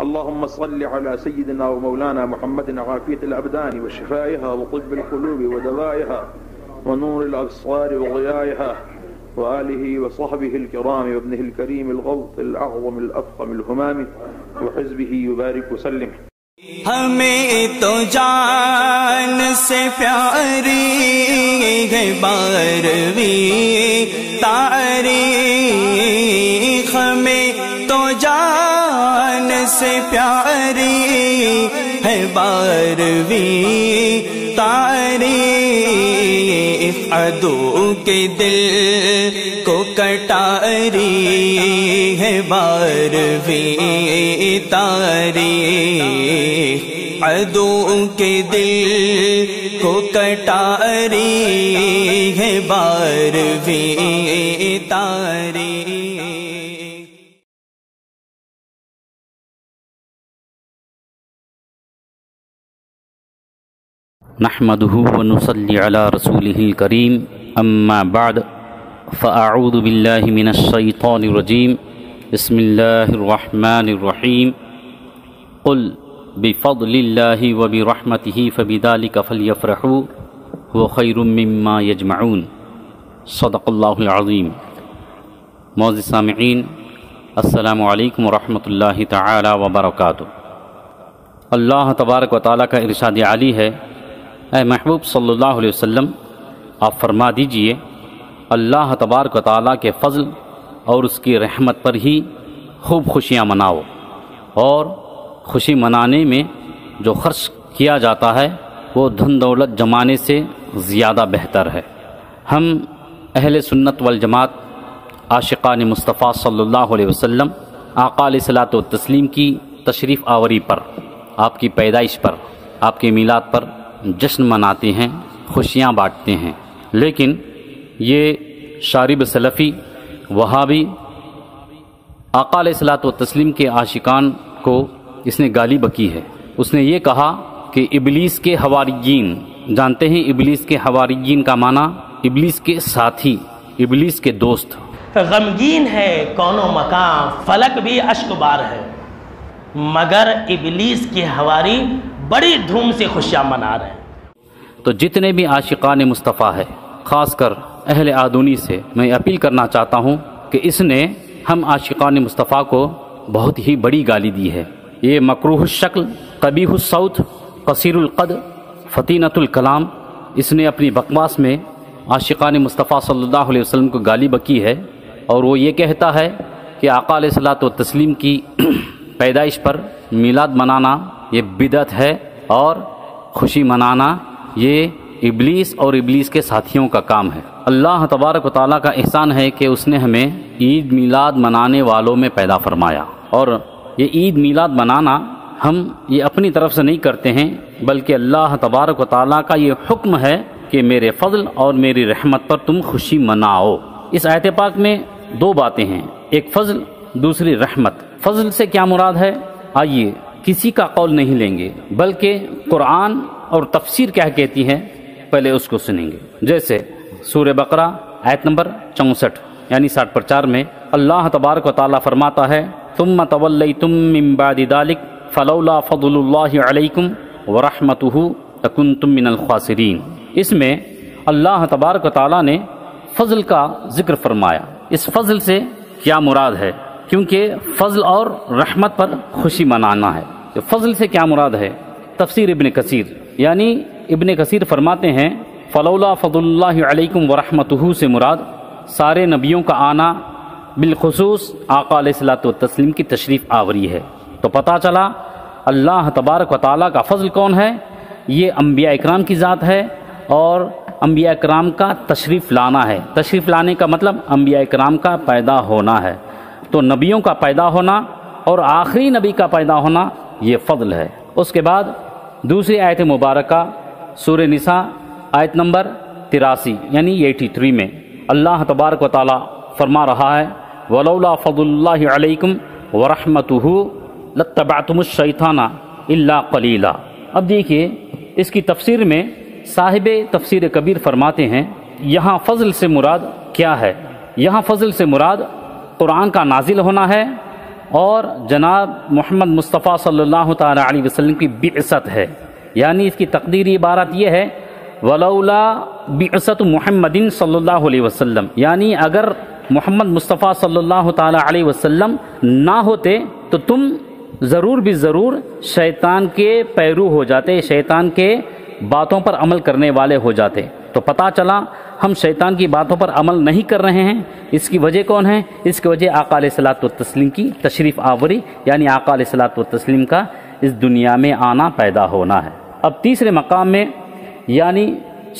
اللهم صل على سيدنا ومولانا محمد عافية الأبدان وشفائها وطب القلوب ودوائها ونور الأبصار وضيائها وآله وصحبه الكرام وابنه الكريم الغوث الأعظم الأفخم الهمام وحزبه يبارك وسلم. ہمیں تو جان سے پیاری ہے بارہویں تاریخ، ہمیں تو جان سے پیاری ہے بارہویں تاریخ، عدو کے دل کو کٹاری ہے بارہویں تاریخ، عدو کے دل کو کٹاری ہے بارہویں تاریخ۔ نحمده ونصلي على رسوله الكريم، اما بعد، فاعوذ بالله من الشيطان الرجيم، بسم الله الرحمن الرحيم، قل بفضل الله وبرحمته فبذلك فليفرحوا هو خير مما يجمعون، صدق الله العظيم۔ معزز سامعین، السلام علیکم ورحمۃ اللہ تعالی وبرکاتہ۔ اللہ تبارک و تعالیٰ کا ارشاد عالی ہے، اے محبوب صلی اللہ علیہ وسلم، آپ فرما دیجئے اللہ تبارک و تعالیٰ کے فضل اور اس کی رحمت پر ہی خوب خوشیاں مناؤ، اور خوشی منانے میں جو خرچ کیا جاتا ہے وہ دھن دولت جمانے سے زیادہ بہتر ہے۔ ہم اہل سنت والجماعت عاشقان مصطفیٰ صلی اللہ علیہ وسلم آقا علیہ الصلوۃ والتسلیم کی تشریف آوری پر، آپ کی پیدائش پر، آپ کے میلاد پر جشن مناتے ہیں، خوشیاں بانٹتے ہیں، لیکن یہ شارب سلفی وہابی آقا علیہ الصلوۃ والتسلیم کے عاشقان کو اس نے گالی بکی ہے۔ اس نے یہ کہا کہ ابلیس کے حواریین، جانتے ہیں ابلیس کے حواریین کا معنی ابلیس کے ساتھی، ابلیس کے دوست۔ غمگین ہے کون و مکان، فلک بھی اشک بار ہے، مگر ابلیس کے حواری بڑی دھوم سے خوشیاں منا رہے ہیں۔ تو جتنے بھی عاشقان مصطفیٰ ہے، خاص کر اہل آدونی سے میں اپیل کرنا چاہتا ہوں کہ اس نے ہم عاشقان مصطفیٰ کو بہت ہی بڑی گالی دی ہے۔ یہ مکروہ الشکل، قبیح الصوت، قصیر القد، فتینۃ الکلام، اس نے اپنی بکواس میں عاشقان مصطفیٰ صلی اللہ علیہ وسلم کو گالی بکی ہے، اور وہ یہ کہتا ہے کہ آقا علیہ الصلوۃ والتسلیم کی پیدائش پر میلاد منانا یہ بدعت ہے، اور خوشی منانا یہ ابلیس اور ابلیس کے ساتھیوں کا کام ہے۔ اللہ تبارک و تعالیٰ کا احسان ہے کہ اس نے ہمیں عید میلاد منانے والوں میں پیدا فرمایا، اور یہ عید میلاد منانا ہم یہ اپنی طرف سے نہیں کرتے ہیں، بلکہ اللہ تبارک و تعالیٰ کا یہ حکم ہے کہ میرے فضل اور میری رحمت پر تم خوشی مناؤ۔ اس آیت پاک میں دو باتیں ہیں، ایک فضل، دوسری رحمت۔ فضل سے کیا مراد ہے؟ آئیے کسی کا قول نہیں لیں گے، بلکہ قرآن اور تفسیر کیا کہتی ہے پہلے اس کو سنیں گے۔ جیسے سورہ بقرہ آیت نمبر 64 یعنی 60/4 میں اللہ تبارک و تعالیٰ فرماتا ہے، ثم تولیتم من بعد ذلک فلولا فضل اللہ علیکم ورحمتہ لکنتم من الخاسرین۔ اس میں اللہ تبارک و تعالیٰ نے فضل کا ذکر فرمایا۔ اس فضل سے کیا مراد ہے؟ کیونکہ فضل اور رحمت پر خوشی منانا ہے۔ فضل سے کیا مراد ہے؟ تفسیر ابن کثیر، یعنی ابن کثیر فرماتے ہیں فلولا فضل اللہ علیکم ورحمتہ سے مراد سارے نبیوں کا آنا، بالخصوص آقا علیہ الصلوۃ والتسلیم کی تشریف آوری ہے۔ تو پتہ چلا اللہ تبارک و تعالیٰ کا فضل کون ہے؟ یہ انبیاء اکرام کی ذات ہے، اور انبیاء اکرام کا تشریف لانا ہے۔ تشریف لانے کا مطلب انبیاء اکرام کا پیدا ہونا ہے۔ تو نبیوں کا پیدا ہونا اور آخری نبی کا پیدا ہونا یہ فضل ہے۔ اس کے بعد دوسری آیت مبارکہ سورہ نساء آیت نمبر 83 یعنی 83 میں اللہ تبارک و تعالیٰ فرما رہا ہے، وَلَوْلَا فَضْلُ اللَّهِ عَلَيْكُمْ وَرَحْمَتُهُ لَاتَّبَعْتُمُ الشَّيْطَانَ إِلَّا قَلِيلًا۔ اب دیکھیے اس کی تفسیر میں صاحب تفسیر کبیر فرماتے ہیں یہاں فضل سے مراد کیا ہے؟ یہاں فضل سے مراد قرآن کا نازل ہونا ہے، اور جناب محمد مصطفیٰ صلی اللہ تعالی علیہ وسلم کی بعثت ہے، یعنی اس کی تقدیری عبارت یہ ہے ولولا بعثت محمد صلی اللہ علیہ وسلم، یعنی اگر محمد مصطفیٰ صلی اللہ تعالی علیہ وسلم نہ ہوتے تو تم ضرور بھی ضرور شیطان کے پیرو ہو جاتے، شیطان کے باتوں پر عمل کرنے والے ہو جاتے۔ تو پتہ چلا ہم شیطان کی باتوں پر عمل نہیں کر رہے ہیں۔ اس کی وجہ کون ہے؟ اس کی وجہ آقا علیہ الصلوۃ والتسلیم کی تشریف آوری، یعنی آقا علیہ الصلوۃ والتسلیم کا اس دنیا میں آنا پیدا ہونا ہے۔ اب تیسرے مقام میں یعنی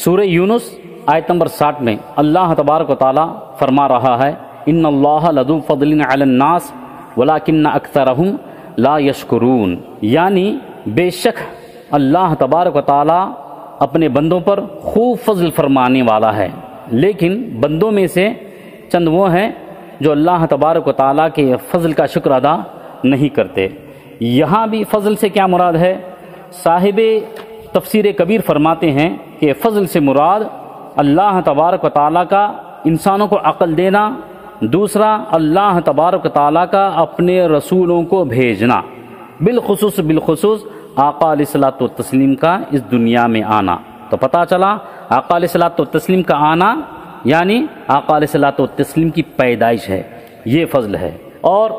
سورہ یونس آیت نمبر 60 میں اللہ تبارک و تعالی فرما رہا ہے ان اللہ لذو فضل علی الناس ولکن اکثرهم لا یشکرون، یعنی بے شک اللہ تبارک و تعالی اپنے بندوں پر خوب فضل فرمانے والا ہے، لیکن بندوں میں سے چند وہ ہیں جو اللہ تبارک و تعالی کے فضل کا شکر ادا نہیں کرتے۔ یہاں بھی فضل سے کیا مراد ہے؟ صاحب تفسیر کبیر فرماتے ہیں کہ فضل سے مراد اللہ تبارک و تعالیٰ کا انسانوں کو عقل دینا، دوسرا اللہ تبارک و تعالیٰ کا اپنے رسولوں کو بھیجنا، بالخصوص آقا علیہ الصلوۃ والتسلیم کا اس دنیا میں آنا۔ تو پتہ چلا آقا علیہ الصلوۃ والتسلیم کا آنا یعنی آقا علیہ الصلوۃ والتسلیم کی پیدائش ہے، یہ فضل ہے۔ اور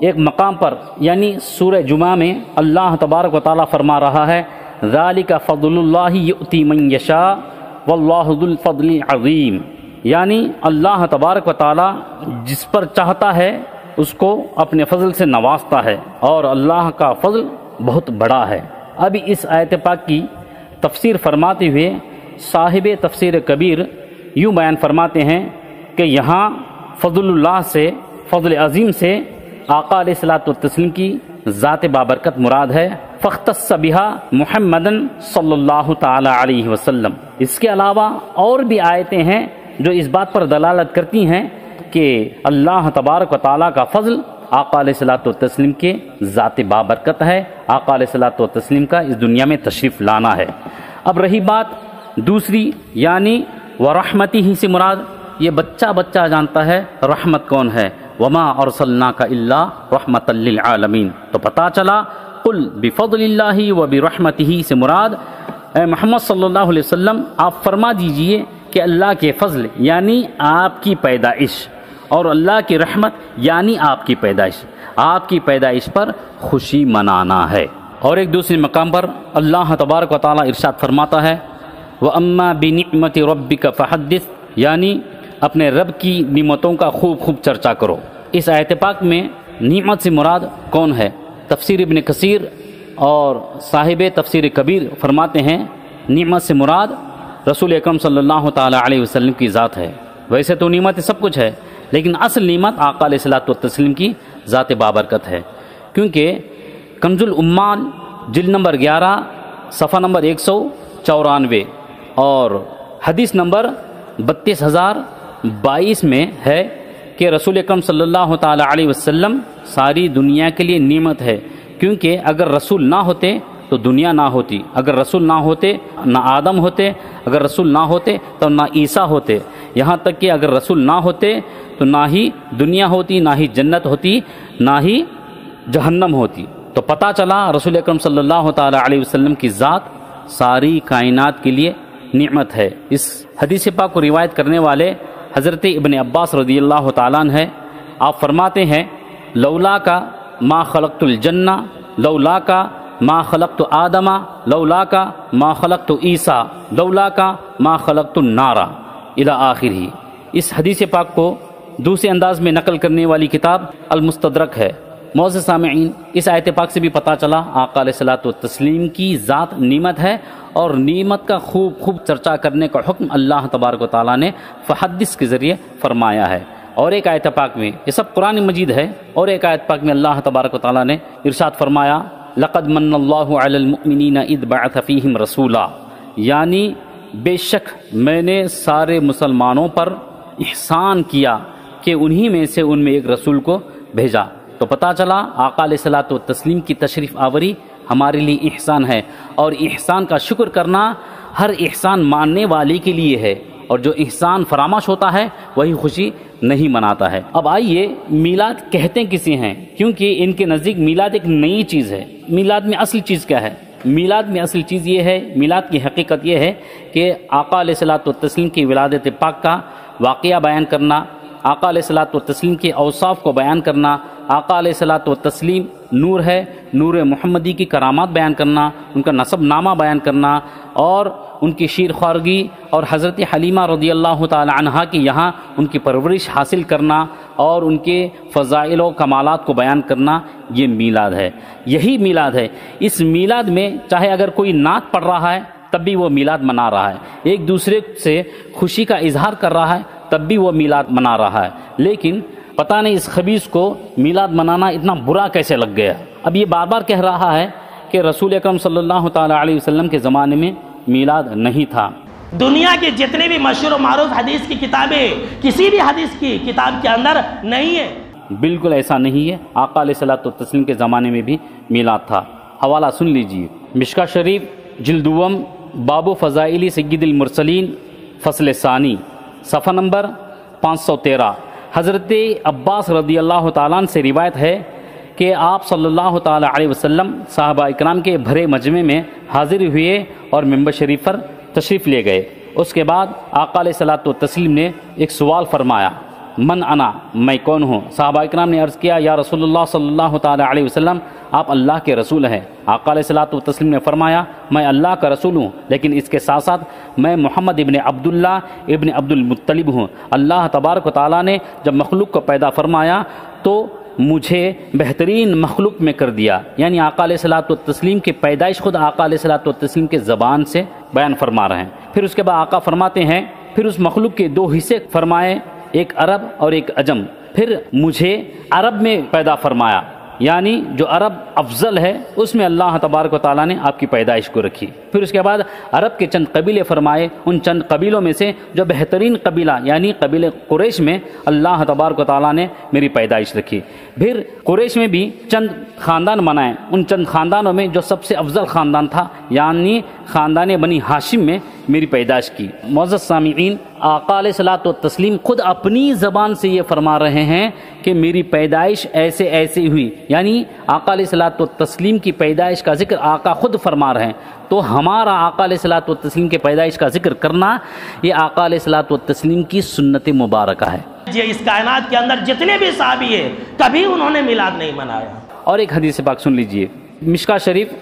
ایک مقام پر یعنی سورہ جمعہ میں اللہ تبارک و تعالیٰ فرما رہا ہے ذالک فضل اللہ یؤتی من یشاء واللہ ذو الفضل العظیم، یعنی اللہ تبارک و تعالیٰ جس پر چاہتا ہے اس کو اپنے فضل سے نوازتا ہے، اور اللہ کا فضل بہت بڑا ہے۔ ابھی اس آیت پاک کی تفسیر فرماتے ہوئے صاحب تفسیر کبیر یوں بیان فرماتے ہیں کہ یہاں فضل اللہ سے، فضل عظیم سے آقا علیہ الصلوۃ والتسلیم کی ذات بابرکت مراد ہے، فاختص بہا محمدن صلی اللہ تعالی علیہ وسلم۔ اس کے علاوہ اور بھی آیتیں ہیں جو اس بات پر دلالت کرتی ہیں کہ اللہ تبارک و تعالیٰ کا فضل آقا علیہ الصلوۃ والتسلیم کے ذات بابرکت ہے، آقا علیہ الصلوۃ والتسلیم کا اس دنیا میں تشریف لانا ہے۔ اب رہی بات دوسری یعنی ورحمتہ ہی سے مراد، یہ بچہ جانتا ہے رحمت کون ہے، وما ارسلناک الا رحمۃ للعالمین۔ تو پتہ چلا قل بفضل اللہ وبرحمتہ سے مراد اے محمد صلی اللہ علیہ وسلم آپ فرما دیجئے کہ اللہ کے فضل یعنی آپ کی پیدائش، اور اللہ کی رحمت یعنی آپ کی پیدائش پر خوشی منانا ہے۔ اور ایک دوسرے مقام پر اللہ تبارک و تعالیٰ ارشاد فرماتا ہے وَأَمَّا بِنِعْمَةِ رَبِّكَ فَحَدِّثْ، یعنی اپنے رب کی نعمتوں کا خوب چرچا کرو۔ اس آیت پاک میں نعمت سے مراد کون ہے؟ تفسیر ابن کثیر اور صاحب تفسیر کبیر فرماتے ہیں نعمت سے مراد رسول اکرم صلی اللہ تعالی علیہ وسلم کی ذات ہے۔ ویسے تو نعمت سب کچھ ہے، لیکن اصل نعمت آقا علیہ الصلوۃ والتسلیم کی ذات بابرکت ہے، کیونکہ کنز الامال جلد نمبر 11 صفحہ نمبر 194 اور حدیث نمبر 32022 میں ہے کہ رسول اکرم صلی اللہ تعالی علیہ وسلم ساری دنیا کے لیے نعمت ہے، کیونکہ اگر رسول نہ ہوتے تو دنیا نہ ہوتی، اگر رسول نہ ہوتے نہ آدم ہوتے، اگر رسول نہ ہوتے تو نہ عیسیٰ ہوتے، یہاں تک کہ اگر رسول نہ ہوتے تو نہ ہی دنیا ہوتی، نہ ہی جنت ہوتی، نہ ہی جہنم ہوتی۔ تو پتہ چلا رسول اکرم صلی اللہ تعالی علیہ وسلم کی ذات ساری کائنات کے لیے نعمت ہے۔ اس حدیث پاک کو روایت کرنے والے حضرت ابن عباس رضی اللہ تعالیٰ عنہ ہے۔ آپ فرماتے ہیں لولا کا ما خلقت الجنہ، لولا کا ما خلقت آدم، لولا کا ما خلقت عیسیٰ، لولا کا ما خلقت النار الی آخرہ۔ اس حدیث پاک کو دوسرے انداز میں نقل کرنے والی کتاب المستدرک ہے۔ معزز سامعین، اس آیت پاک سے بھی پتہ چلا آقا علیہ الصلوۃ والتسلیم کی ذات نعمت ہے، اور نعمت کا خوب چرچا کرنے کا حکم اللہ تبارک و تعالیٰ نے فحدث کے ذریعے فرمایا ہے۔ اور ایک آیت پاک میں، یہ سب قرآن مجید ہے، اور ایک آیت پاک میں اللہ تبارک و تعالیٰ نے ارشاد فرمایا لقد من اللہ علی المؤمنین اذ بعث فیہم رسولا، یعنی بے شک میں نے سارے مسلمانوں پر احسان کیا کہ انہی میں سے ان میں ایک رسول کو بھیجا۔ تو پتہ چلا آقا علیہ الصلوۃ والتسلیم کی تشریف آوری ہمارے لیے احسان ہے، اور احسان کا شکر کرنا ہر احسان ماننے والے کے لیے ہے، اور جو احسان فراموش ہوتا ہے وہی خوشی نہیں مناتا ہے۔ اب آئیے میلاد کہتے کسی ہیں، کیونکہ ان کے نزدیک میلاد ایک نئی چیز ہے۔ میلاد میں اصل چیز کیا ہے؟ میلاد میں اصل چیز یہ ہے، میلاد کی حقیقت یہ ہے کہ آقا علیہ الصلوۃ والتسلیم کی ولادت پاک کا واقعہ بیان کرنا، آقا علیہ الصلوۃ والتسلیم کے اوصاف کو بیان کرنا، آقا علیہ الصلوۃ والتسلیم نور ہے، نور محمدی کی کرامات بیان کرنا، ان کا نسب نامہ بیان کرنا، اور ان کی شیر خوارگی اور حضرت حلیمہ رضی اللہ تعالی عنہا کی یہاں ان کی پرورش حاصل کرنا اور ان کے فضائل و کمالات کو بیان کرنا، یہ میلاد ہے، یہی میلاد ہے۔ اس میلاد میں چاہے اگر کوئی نعت پڑھ رہا ہے تب بھی وہ میلاد منا رہا ہے، ایک دوسرے سے خوشی کا اظہار کر رہا ہے تب بھی وہ میلاد منا رہا ہے، لیکن پتہ نہیں اس خبیث کو میلاد منانا اتنا برا کیسے لگ گیا۔ اب یہ بار بار کہہ رہا ہے کہ رسول اکرم صلی اللہ تعالی علیہ وسلم کے زمانے میں میلاد نہیں تھا۔ دنیا کے جتنے بھی مشہور و معروف حدیث کی کتابیں کسی بھی حدیث کی کتاب کے اندر نہیں ہے۔ بالکل ایسا نہیں ہے، آقا علیہ الصلوۃ والتسلیم کے زمانے میں بھی میلاد تھا۔ حوالہ سن لیجئے، مشکاہ شریف جلد دوم، باب فضائل سید المرسلین، فصل ثانی، صفحہ نمبر 513۔ حضرت عباس رضی اللہ تعالیٰ عنہ سے روایت ہے کہ آپ صلی اللہ تعالیٰ علیہ وسلم صحابہ اکرام کے بھرے مجمع میں حاضر ہوئے اور ممبر شریف پر تشریف لے گئے۔ اس کے بعد آقا علیہ الصلوۃ والتسلیم نے ایک سوال فرمایا، من انا، میں کون ہوں؟ صحابہ اکرام نے عرض کیا، یا رسول اللہ صلی اللہ تعالیٰ علیہ وسلم، آپ اللہ کے رسول ہیں۔ آقا علیہ الصلوۃ والتسلیم نے فرمایا، میں اللہ کا رسول ہوں، لیکن اس کے ساتھ ساتھ میں محمد ابن عبداللہ ابن عبد المطلب ہوں۔ اللہ تبارک و تعالیٰ نے جب مخلوق کو پیدا فرمایا تو مجھے بہترین مخلوق میں کر دیا، یعنی آقا علیہ الصلوۃ والتسلیم کی پیدائش خود آقا علیہ الصلوۃ والتسلیم کے زبان سے بیان فرما رہے ہیں۔ پھر اس کے بعد آقا فرماتے ہیں، پھر اس مخلوق کے دو حصے فرمائے، ایک عرب اور ایک عجم، پھر مجھے عرب میں پیدا فرمایا، یعنی جو عرب افضل ہے اس میں اللہ تبارک و تعالیٰ نے آپ کی پیدائش کو رکھی۔ پھر اس کے بعد عرب کے چند قبیلے فرمائے، ان چند قبیلوں میں سے جو بہترین قبیلہ یعنی قبیلہ قریش میں اللہ تبارک و تعالیٰ نے میری پیدائش رکھی۔ پھر قریش میں بھی چند خاندان بنائے، ان چند خاندانوں میں جو سب سے افضل خاندان تھا یعنی خاندان بنی ہاشم میں میری پیدائش کی۔ معزز سامعین، آقا علیہ الصلوۃ والتسلیم خود اپنی زبان سے یہ فرما رہے ہیں کہ میری پیدائش ایسے ایسے ہوئی، یعنی آقا علیہ الصلوۃ والتسلیم کی پیدائش کا ذکر آقا خود فرما رہے ہیں۔ تو ہمارا آقا علیہ الصلوۃ والتسلیم کی پیدائش کا ذکر کرنا یہ آقا علیہ الصلوۃ والتسلیم کی سنت مبارکہ ہے۔ یہ اس کائنات کے اندر جتنے بھی صحابی ہیں کبھی انہوں نے میلاد نہیں منایا۔ اور ایک حدیث پاک سن لیجئے، مشکاہ شریف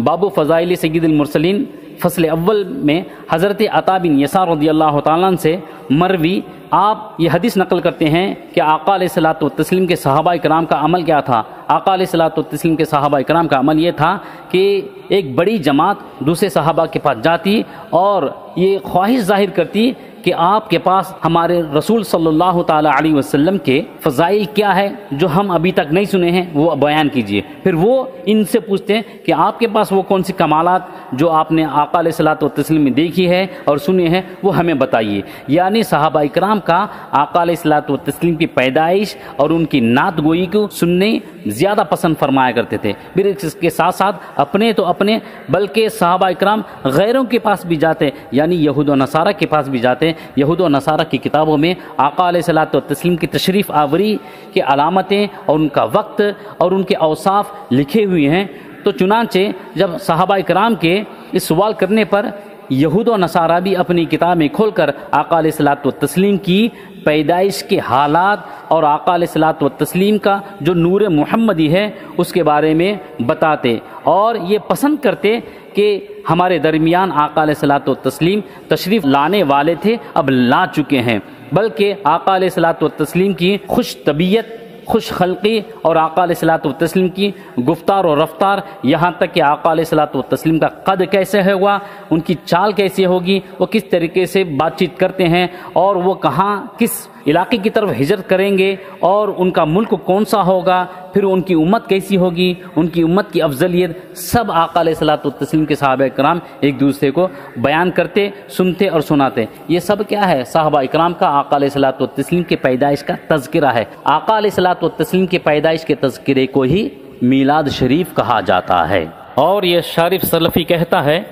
باب فضائل سید المرسلین، فصل اول میں حضرت عطا بن یسار رضی اللہ تعالیٰ عنہ سے مروی آپ یہ حدیث نقل کرتے ہیں کہ آقا علیہ الصلوۃ والتسلیم کے صحابہ کرام کا عمل کیا تھا۔ آقا علیہ الصلوۃ والتسلیم کے صحابہ کرام کا عمل یہ تھا کہ ایک بڑی جماعت دوسرے صحابہ کے پاس جاتی اور یہ خواہش ظاہر کرتی کہ آپ کے پاس ہمارے رسول صلی اللہ تعالیٰ علیہ وسلم کے فضائل کیا ہے جو ہم ابھی تک نہیں سنے ہیں، وہ بیان کیجئے۔ پھر وہ ان سے پوچھتے ہیں کہ آپ کے پاس وہ کون سی کمالات جو آپ نے آقا علیہ الصلوۃ والتسلیم میں دیکھی ہے اور سنی ہے وہ ہمیں بتائیے۔ یعنی صحابہ اکرام کا آقا علیہ الصلوۃ والتسلیم کی پیدائش اور ان کی نعت گوئی کو سننے زیادہ پسند فرمایا کرتے تھے۔ پھر اس کے ساتھ ساتھ اپنے تو اپنے بلکہ صحابہ اکرام غیروں کے پاس بھی جاتے، یعنی یہود و نصارہ کے پاس بھی جاتے۔ یہود و نصارہ کی کتابوں میں آقا علیہ الصلوۃ والتسلیم کی تشریف آوری کی علامتیں اور ان کا وقت اور ان کے اوصاف لکھے ہوئے ہیں۔ تو چنانچہ جب صحابہ اکرام کے اس سوال کرنے پر یہود و نصارہ بھی اپنی کتاب میں کھول کر آقا علیہ الصلوۃ والتسلیم کی پیدائش کے حالات اور آقا علیہ الصلوۃ والتسلیم کا جو نور محمدی ہے اس کے بارے میں بتاتے اور یہ پسند کرتے کہ ہمارے درمیان آقا علیہ الصلوۃ والتسلیم تشریف لانے والے تھے، اب لا چکے ہیں، بلکہ آقا علیہ الصلوۃ والتسلیم کی خوش طبیعت، خوش خلقی اور آقا علیہ الصلوۃ والتسلیم کی گفتار و رفتار، یہاں تک کہ آقا علیہ الصلوۃ والتسلیم کا قد کیسے ہوا، ان کی چال کیسی ہوگی، وہ کس طریقے سے بات چیت کرتے ہیں اور وہ کہاں کس علاقے کی طرف ہجرت کریں گے اور ان کا ملک کون سا ہوگا، پھر ان کی امت کیسی ہوگی، ان کی امت کی افضلیت، سب آقا علیہ الصلوۃ والتسلیم کے صحابہ کرام ایک دوسرے کو بیان کرتے، سنتے اور سناتے۔ یہ سب کیا ہے؟ صحابہ اکرام کا آقا علیہ الصلوۃ والتسلیم کی پیدائش کا تذکرہ ہے۔ آقا علیہ الصلوۃ والتسلیم کی پیدائش کے تذکرے کو ہی میلاد شریف کہا جاتا ہے۔ اور یہ شارف سلفی کہتا ہے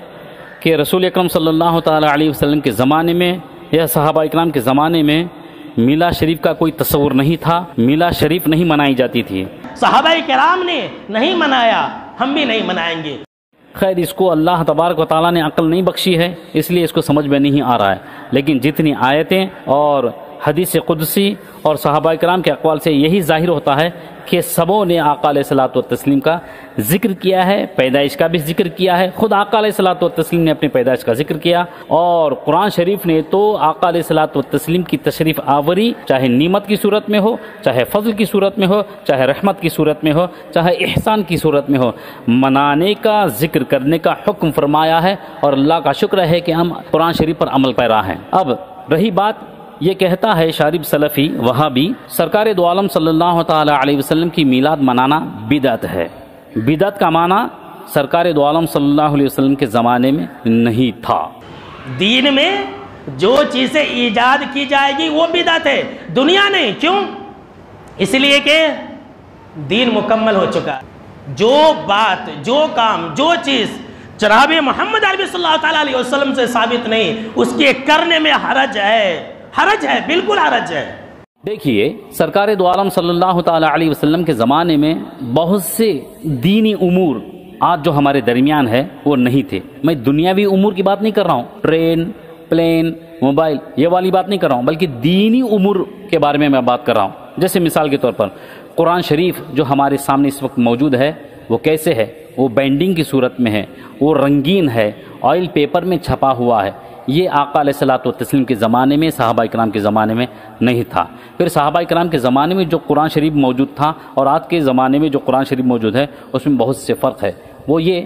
کہ رسول اکرم صلی اللہ تعالیٰ علیہ وسلم کے زمانے میں یا صحابہ اکرام کے زمانے میں میلاد شریف کا کوئی تصور نہیں تھا، میلاد شریف نہیں منائی جاتی تھی۔ صحابہ کرام نے نہیں منایا، ہم بھی نہیں منائیں گے۔ خیر اس کو اللہ تبارک و تعالیٰ نے عقل نہیں بخشی ہے، اس لیے اس کو سمجھ میں نہیں آ رہا ہے، لیکن جتنی آیتیں اور حدیث قدسی اور صحابہ کرام کے اقوال سے یہی ظاہر ہوتا ہے کہ سبوں نے آقا علیہ الصلوۃ والتسلیم کا ذکر کیا ہے، پیدائش کا بھی ذکر کیا ہے، خود آقا علیہ الصلوۃ والتسلیم نے اپنی پیدائش کا ذکر کیا، اور قرآن شریف نے تو آقا علیہ الصلوۃ والتسلیم کی تشریف آوری چاہے نعمت کی صورت میں ہو، چاہے فضل کی صورت میں ہو، چاہے رحمت کی صورت میں ہو، چاہے احسان کی صورت میں ہو، منانے کا ذکر کرنے کا حکم فرمایا ہے، اور اللہ کا شکر ہے کہ ہم قرآن شریف پر عمل پیرا ہیں۔ اب رہی بات، یہ کہتا ہے شارب سلفی وہابی، سرکار دو عالم صلی اللہ تعالی علیہ وسلم کی میلاد منانا بدعت ہے۔ بدعت کا معنی سرکار دو عالم صلی اللہ علیہ وسلم کے زمانے میں نہیں تھا۔ دین میں جو چیزیں ایجاد کی جائے گی وہ بدعت ہے، دنیا نہیں۔ کیوں؟ اس لیے کہ دین مکمل ہو چکا ہے۔ جو بات، جو کام، جو چیز جناب محمد عربی صلی اللہ تعالی علیہ وسلم سے ثابت نہیں، اس کے کرنے میں حرج ہے، حرج ہے، بالکل حرج ہے۔ دیکھیے سرکار دو عالم صلی اللہ تعالی علیہ وسلم کے زمانے میں بہت سے دینی امور آج جو ہمارے درمیان ہے وہ نہیں تھے۔ میں دنیاوی امور کی بات نہیں کر رہا ہوں، ٹرین، پلین، موبائل، یہ والی بات نہیں کر رہا ہوں، بلکہ دینی امور کے بارے میں بات کر رہا ہوں۔ جیسے مثال کے طور پر قرآن شریف جو ہمارے سامنے اس وقت موجود ہے وہ کیسے ہے؟ وہ بینڈنگ کی صورت میں ہے، وہ رنگین ہے، آئل پیپر میں چھپا ہوا ہے۔ یہ آقا علیہ الصلوۃ والتسلیم کے زمانے میں، صحابہ کرام کے زمانے میں نہیں تھا۔ پھر صحابہ کرام کے زمانے میں جو قرآن شریف موجود تھا اور آج کے زمانے میں جو قرآن شریف موجود ہے اس میں بہت سے فرق ہے۔ وہ یہ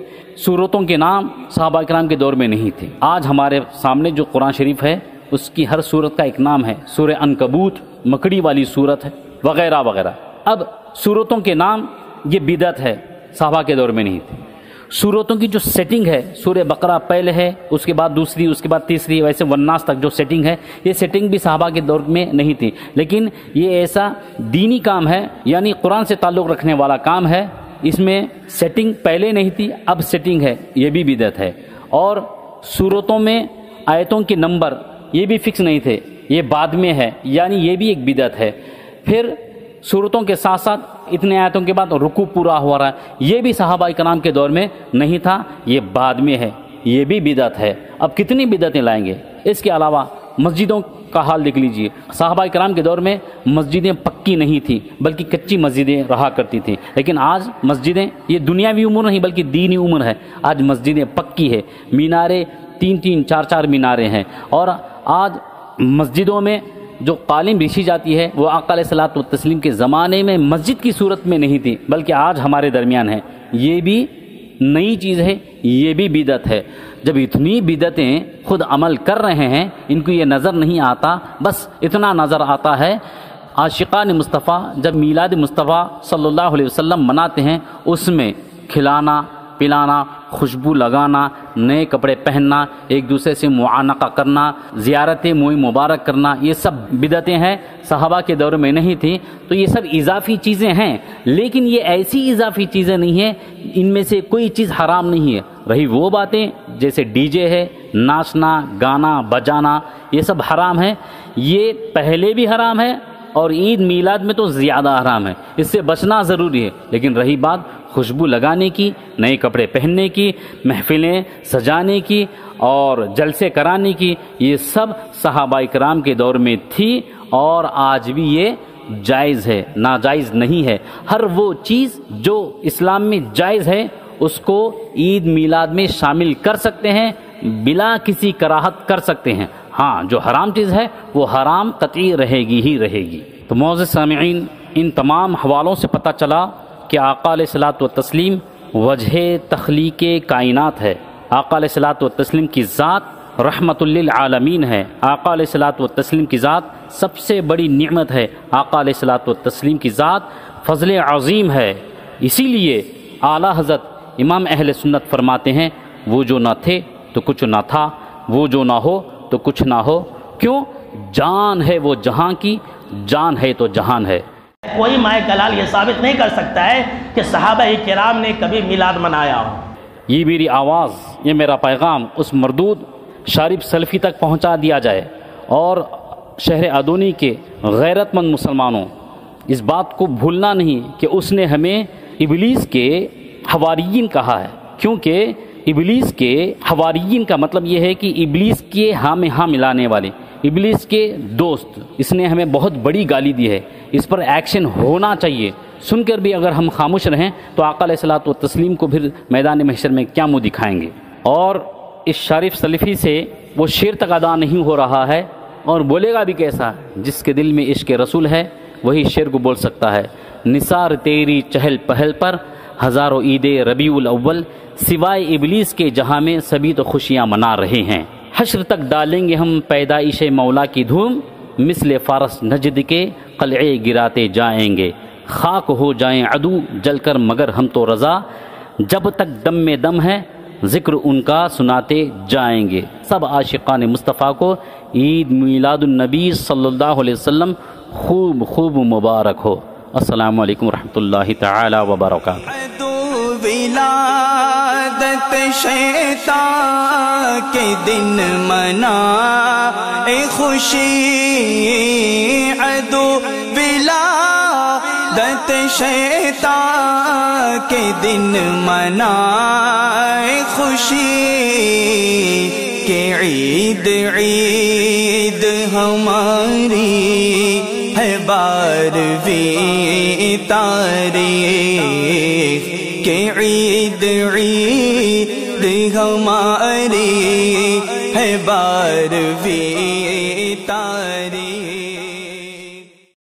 سورتوں کے نام صحابہ کرام کے دور میں نہیں تھے۔ آج ہمارے سامنے جو قرآن شریف ہے اس کی ہر سورت کا ایک نام ہے، سورہ عنکبوت، مکڑی والی سورت ہے، وغیرہ وغیرہ۔ اب سورتوں کے نام یہ بدعت ہے، صحابہ کے دور میں نہیں تھے۔ سورتوں کی جو سیٹنگ ہے، سورہ بقرہ پہلے ہے، اس کے بعد دوسری، اس کے بعد تیسری، ویسے والناس تک جو سیٹنگ ہے، یہ سیٹنگ بھی صحابہ کے دور میں نہیں تھی۔ لیکن یہ ایسا دینی کام ہے، یعنی قرآن سے تعلق رکھنے والا کام ہے، اس میں سیٹنگ پہلے نہیں تھی، اب سیٹنگ ہے، یہ بھی بدعت ہے۔ اور سورتوں میں آیتوں کے نمبر یہ بھی فکس نہیں تھے، یہ بعد میں ہے، یعنی یہ بھی ایک بدعت ہے۔ پھر سورتوں کے ساتھ ساتھ اتنے آیتوں کے بعد رکوع پورا ہو رہا ہے، یہ بھی صحابہ کرام کے دور میں نہیں تھا، یہ بعد میں ہے، یہ بھی بدعت ہے۔ اب کتنی بدعتیں لائیں گے؟ اس کے علاوہ مسجدوں کا حال دیکھ لیجئے، صحابہ کرام کے دور میں مسجدیں پکی نہیں تھیں بلکہ کچی مسجدیں رہا کرتی تھیں، لیکن آج مسجدیں، یہ دنیاوی امور نہیں بلکہ دینی امور ہے، آج مسجدیں پکی ہے، میناریں 3-3 4-4 میناریں ہیں، اور آج مسجدوں میں جو قالین بچھی جاتی ہے وہ آقا علیہ الصلوۃ والتسلیم کے زمانے میں مسجد کی صورت میں نہیں تھی بلکہ آج ہمارے درمیان ہے۔ یہ بھی نئی چیز ہے، یہ بھی بدعت ہے۔ جب اتنی بدعتیں خود عمل کر رہے ہیں، ان کو یہ نظر نہیں آتا، بس اتنا نظر آتا ہے عاشقان مصطفیٰ جب میلاد مصطفیٰ صلی اللہ علیہ وسلم مناتے ہیں، اس میں کھلانا، پلانا، خوشبو لگانا، نئے کپڑے پہننا، ایک دوسرے سے معانقہ کرنا، زیارت موئی مبارک کرنا، یہ سب بدعتیں ہیں، صحابہ کے دور میں نہیں تھی۔ تو یہ سب اضافی چیزیں ہیں، لیکن یہ ایسی اضافی چیزیں نہیں ہیں، ان میں سے کوئی چیز حرام نہیں ہے۔ رہی وہ باتیں جیسے ڈی جے ہے، ناچنا، گانا بجانا، یہ سب حرام ہے، یہ پہلے بھی حرام ہے اور عید میلاد میں تو زیادہ حرام ہے، اس سے بچنا ضروری ہے۔ لیکن رہی بات خوشبو لگانے کی، نئے کپڑے پہننے کی، محفلیں سجانے کی اور جلسے کرانے کی، یہ سب صحابہ کرام کے دور میں تھی اور آج بھی یہ جائز ہے، ناجائز نہیں ہے۔ ہر وہ چیز جو اسلام میں جائز ہے اس کو عید میلاد میں شامل کر سکتے ہیں، بلا کسی کراہت کر سکتے ہیں۔ ہاں جو حرام چیز ہے وہ حرام قطعی رہے گی ہی رہے گی۔ تو معزز سامعین، ان تمام حوالوں سے پتہ چلا کہ آقا علیہ الصلوۃ والتسلیم وجہ تخلیق کائنات ہے، آقا علیہ الصلوۃ والتسلیم کی ذات رحمت للعالمین ہے، آقا علیہ الصلوۃ والتسلیم کی ذات سب سے بڑی نعمت ہے، آقا علیہ الصلوۃ والتسلیم کی ذات فضل عظیم ہے۔ اسی لیے اعلیٰ حضرت امام اہل سنت فرماتے ہیں، وہ جو نہ تھے تو کچھ نہ تھا، وہ جو نہ ہو تو کچھ نہ ہو، کیوں؟ جان ہے وہ جہاں کی، جان ہے تو جہان ہے۔ کوئی مائے کلال یہ ثابت نہیں کر سکتا ہے کہ صحابہ کرام نے کبھی میلاد منایا ہو۔ یہ میری آواز، یہ میرا پیغام اس مردود شارب سلفی تک پہنچا دیا جائے اور شہر ادونی کے غیرت مند مسلمانوں، اس بات کو بھولنا نہیں کہ اس نے ہمیں ابلیس کے حواریین کہا ہے، کیونکہ ابلیس کے حواریین کا مطلب یہ ہے کہ ابلیس کے ہاں میں ہاں ملانے والے، ابلیس کے دوست۔ اس نے ہمیں بہت بڑی گالی دی ہے، اس پر ایکشن ہونا چاہیے۔ سن کر بھی اگر ہم خاموش رہیں تو آقا علیہ الصلوۃ والتسلیم کو پھر میدان محشر میں کیا منہ دکھائیں گے؟ اور اس شریف سلفی سے وہ شعر تک ادا نہیں ہو رہا ہے، اور بولے گا بھی کیسا؟ جس کے دل میں عشق رسول ہے وہی شعر کو بول سکتا ہے۔ نثار تیری چہل پہل پر ہزاروں عید ربیع الاول، سوائے ابلیس کے جہاں میں سبھی تو خوشیاں منا رہے ہیں۔ حشر تک ڈالیں گے ہم پیدائش مولا کی دھوم، مثل فارس نجد کے قلعے گراتے جائیں گے۔ خاک ہو جائیں عدو جل کر مگر ہم تو رضا، جب تک دم میں دم ہے ذکر ان کا سناتے جائیں گے۔ سب عاشقان مصطفیٰ کو عید میلاد النبی صلی اللہ علیہ وسلم خوب خوب مبارک ہو۔ السلام علیکم ورحمۃ اللہ تعالی وبرکاتہ۔ ولادت شیطان کے دن منا اے خوشی، عدو ولادت شیطان کے دن منا اے خوشی، کہ عید عید ہماری ہے بارہویں تاریخ، کہ عید عید ہماری ہے بارہویں